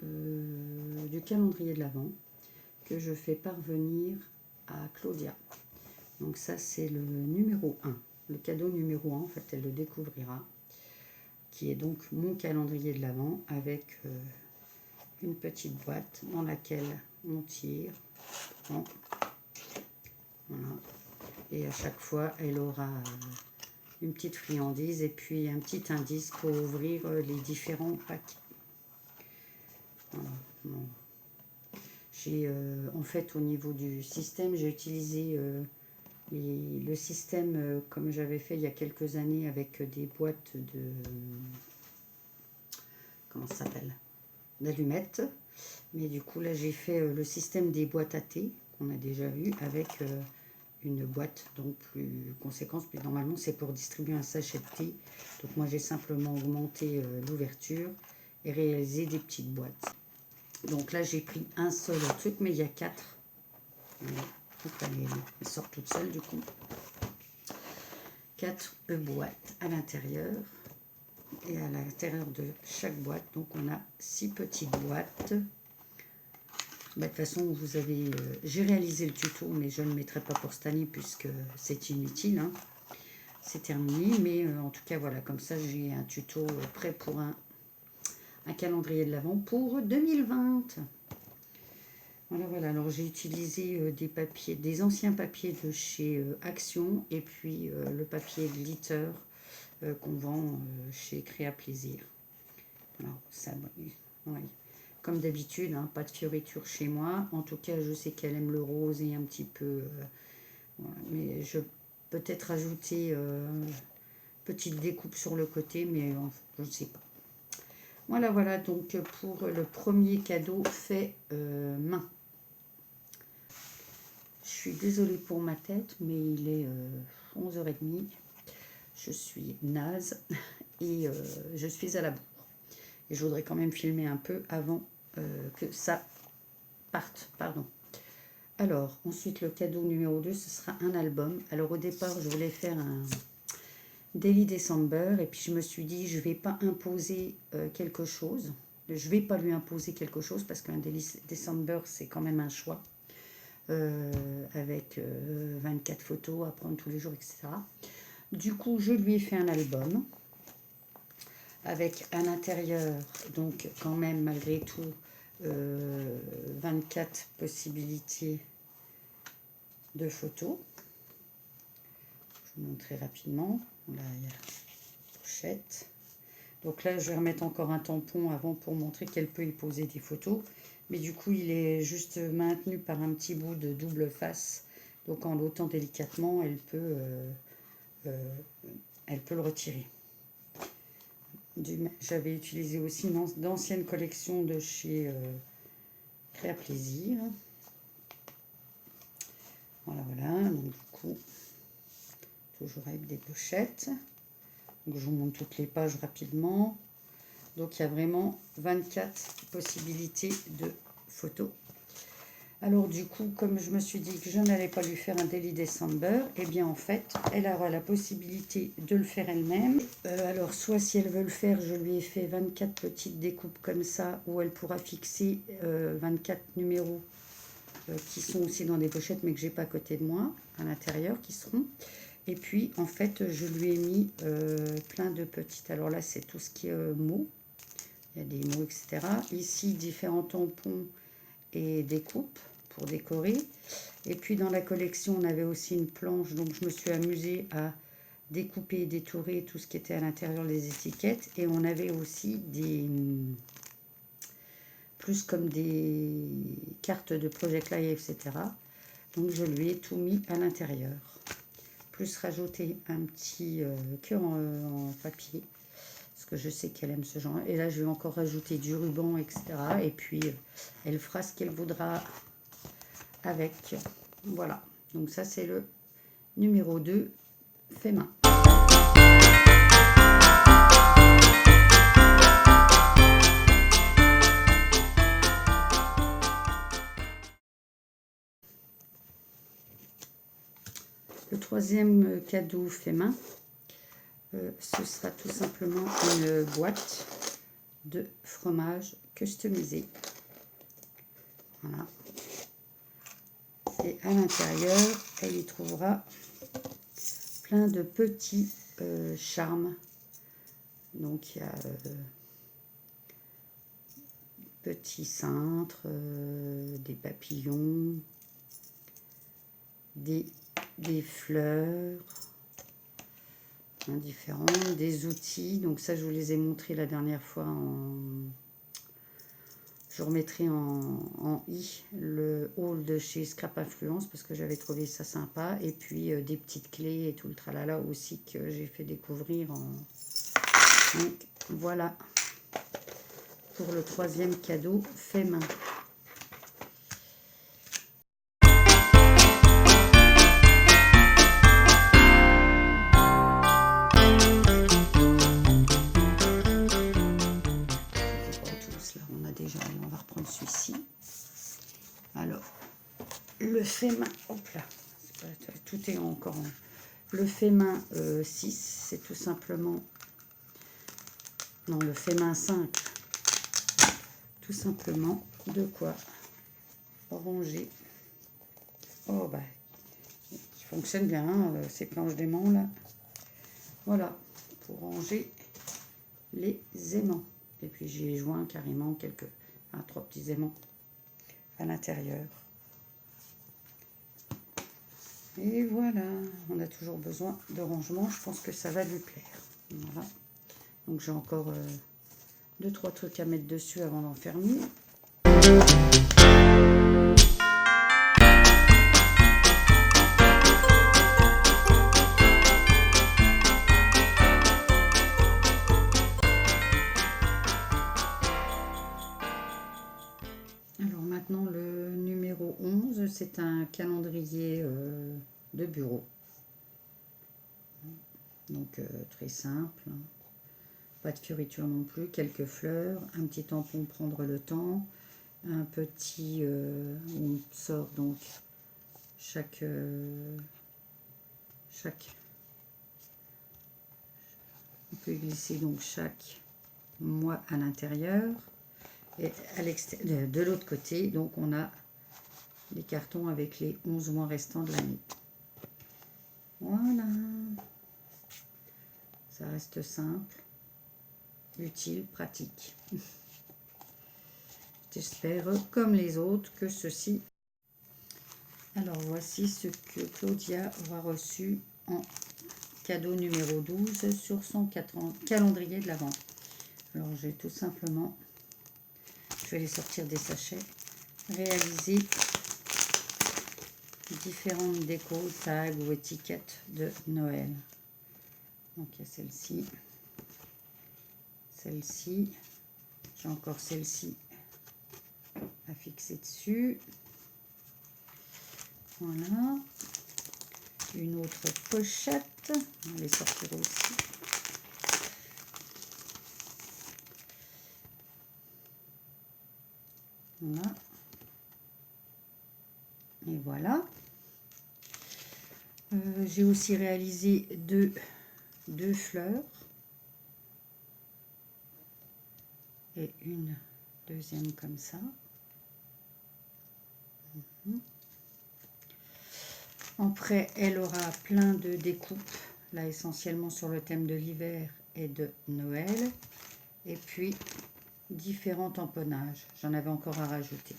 du calendrier de l'Avent que je fais parvenir à Claudia. Donc ça c'est le numéro 1, le cadeau numéro 1, en fait elle le découvrira, qui est donc mon calendrier de l'Avent avec une petite boîte dans laquelle on tire. Bon, voilà. Et à chaque fois elle aura une petite friandise et puis un petit indice pour ouvrir les différents paquets. Voilà. Bon. J'ai en fait au niveau du système, j'ai utilisé le système comme j'avais fait il y a quelques années avec des boîtes de comment ça s'appelle, d'allumettes. Mais du coup là j'ai fait le système des boîtes à thé qu'on a déjà vu avec une boîte donc plus conséquente, mais normalement c'est pour distribuer un sachet de thé. Donc moi j'ai simplement augmenté l'ouverture et réalisé des petites boîtes. Donc là j'ai pris un seul truc, mais il y a 4. Donc là, elles sortent toutes seules du coup. 4 boîtes à l'intérieur. Et à l'intérieur de chaque boîte, donc on a 6 petites boîtes. De toute façon, vous avez, j'ai réalisé le tuto, mais je ne le mettrai pas pour cette année puisque c'est inutile. Hein. C'est terminé, mais en tout cas, voilà, comme ça, j'ai un tuto prêt pour un calendrier de l'Avent pour 2020. Voilà, voilà. Alors, j'ai utilisé des papiers, des anciens papiers de chez Action et puis le papier glitter qu'on vend chez Créa Plaisir. Alors, ça, oui. Comme d'habitude, hein, pas de fioritures chez moi. En tout cas, je sais qu'elle aime le rose et un petit peu... voilà. Mais je peut-être ajouter petite découpe sur le côté, mais je ne sais pas. Voilà, voilà, donc pour le premier cadeau fait main. Je suis désolée pour ma tête, mais il est 11h30. Je suis naze et je suis à la bourre. Et je voudrais quand même filmer un peu avant que ça parte. Pardon. Alors, ensuite, le cadeau numéro 2, ce sera un album. Alors, au départ, je voulais faire un Daily December. Et puis, je me suis dit, je ne vais pas imposer quelque chose. Je ne vais pas lui imposer quelque chose parce qu'un Daily December, c'est quand même un choix. Avec 24 photos à prendre tous les jours, etc. Du coup, je lui ai fait un album avec à l'intérieur, donc quand même malgré tout, 24 possibilités de photos. Je vous montre très rapidement. Là, il y a la pochette. Donc là, je vais remettre encore un tampon avant pour montrer qu'elle peut y poser des photos. Mais du coup, il est juste maintenu par un petit bout de double face. Donc en l'ôtant délicatement, elle peut le retirer. J'avais utilisé aussi d'anciennes collections de chez Créa Plaisir. Voilà, voilà. Donc du coup, toujours avec des pochettes. Donc je vous montre toutes les pages rapidement. Donc il y a vraiment 24 possibilités de photos. Alors du coup, comme je me suis dit que je n'allais pas lui faire un Daily December, et bien en fait, elle aura la possibilité de le faire elle-même. Alors soit si elle veut le faire, je lui ai fait 24 petites découpes comme ça, où elle pourra fixer 24 numéros qui sont aussi dans des pochettes, mais que j'ai pas à côté de moi, à l'intérieur, qui seront. Et puis en fait, je lui ai mis plein de petites. Alors là, c'est tout ce qui est mots. Il y a des mots, etc. Ici, différents tampons et découpes pour décorer. Et puis dans la collection, on avait aussi une planche, donc je me suis amusée à découper et détourer tout ce qui était à l'intérieur des étiquettes. Et on avait aussi des plus comme des cartes de Project Live, etc. Donc je lui ai tout mis à l'intérieur. Plus rajouter un petit cœur en papier, parce que je sais qu'elle aime ce genre. Et là, je vais encore rajouter du ruban, etc. Et puis, elle fera ce qu'elle voudra avec. Voilà. Donc ça, c'est le numéro 2, fait main. Le troisième cadeau fait main, ce sera tout simplement une boîte de fromage customiser. Voilà. Et à l'intérieur, elle y trouvera plein de petits charmes. Donc il y a petits cintres, des papillons, des fleurs différents, des outils. Donc ça, je vous les ai montrés la dernière fois. Je remettrai en i le haul de chez Scrap Influence parce que j'avais trouvé ça sympa. Et puis des petites clés et tout le tralala aussi que j'ai fait découvrir. Donc voilà pour le troisième cadeau fait main. On va reprendre celui-ci. Alors, le fait main, hop là, tout est encore en... Le fait main 6, c'est tout simplement... Non, le fait main 5, tout simplement de quoi ranger. Oh, bah, il fonctionne bien, hein, ces planches d'aimants là. Voilà, pour ranger les aimants. Et puis j'ai joint carrément quelques... 3 petits aimants à l'intérieur. Et voilà, on a toujours besoin de rangement. Je pense que ça va lui plaire. Voilà. Donc j'ai encore 2-3 trucs à mettre dessus avant d'en faire une. Alors maintenant le numéro 11, c'est un calendrier de bureau. Donc très simple, pas de fioritures non plus, quelques fleurs, un petit tampon prendre le temps, un petit où on sort donc chaque on peut glisser donc chaque mois à l'intérieur et à l'extérieur de l'autre côté donc on a les cartons avec les 11 mois restants de l'année. Voilà, ça reste simple, utile, pratique. J'espère comme les autres que ceci. Alors voici ce que Claudia aura reçu en cadeau numéro 12 sur son calendrier de l'Avent. Alors j'ai tout simplement, je vais les sortir des sachets, réaliser différentes décos, tags ou étiquettes de Noël. Donc il y a celle-ci, celle-ci, j'ai encore celle-ci à fixer dessus. Voilà, une autre pochette, on va les sortir aussi. Voilà. Et voilà. J'ai aussi réalisé deux fleurs. Et une deuxième comme ça. Après, elle aura plein de découpes, là essentiellement sur le thème de l'hiver et de Noël. Et puis, différents tamponnages. J'en avais encore à rajouter.